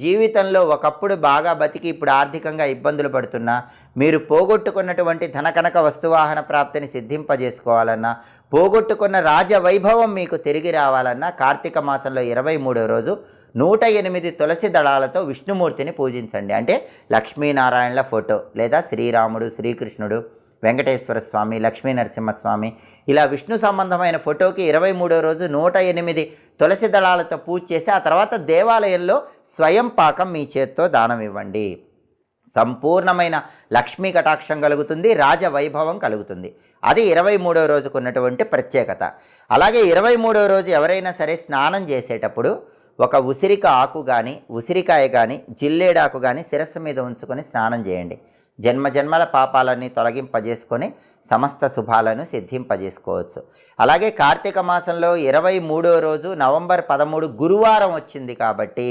జీవితంలో ఒకప్పుడు బాగా బతికి ఇప్పుడు ఆర్థికంగా ఇబ్బందులు పడుతున్నా, మీరు పోగొట్టుకున్నటువంటి ధనకనక వస్తువాహన ప్రాప్తిని సిద్ధింపజేసుకోవాలన్నా, పోగొట్టుకున్న రాజవైభవం మీకు తిరిగి రావాలన్నా కార్తీక మాసంలో 23వ రోజు 108 తులసి దళాలతో విష్ణుమూర్తిని పూజించండి. అంటే లక్ష్మీనారాయణల ఫోటో లేదా శ్రీరాముడు, శ్రీకృష్ణుడు, వెంకటేశ్వర స్వామి, లక్ష్మీ నరసింహస్వామి ఇలా విష్ణు సంబంధమైన ఫోటోకి 23వ రోజు 108 తులసి దళాలతో పూజ చేసి ఆ తర్వాత దేవాలయంలో స్వయం పాకం మీ చేత్తో దానం ఇవ్వండి. సంపూర్ణమైన లక్ష్మీ కటాక్షం కలుగుతుంది, రాజవైభవం కలుగుతుంది. అది 23వ రోజుకు ఉన్నటువంటి ప్రత్యేకత. అలాగే 23వ రోజు ఎవరైనా సరే స్నానం చేసేటప్పుడు ఒక ఉసిరిక ఆకు కానీ, ఉసిరికాయ కానీ, జిల్లేడాకు కానీ శిరస్సు మీద ఉంచుకొని స్నానం చేయండి. జన్మజన్మల పాపాలన్నీ తొలగింపజేసుకొని సమస్త శుభాలను సిద్ధింపజేసుకోవచ్చు. అలాగే కార్తీక మాసంలో 23వ రోజు నవంబర్ 13 గురువారం వచ్చింది కాబట్టి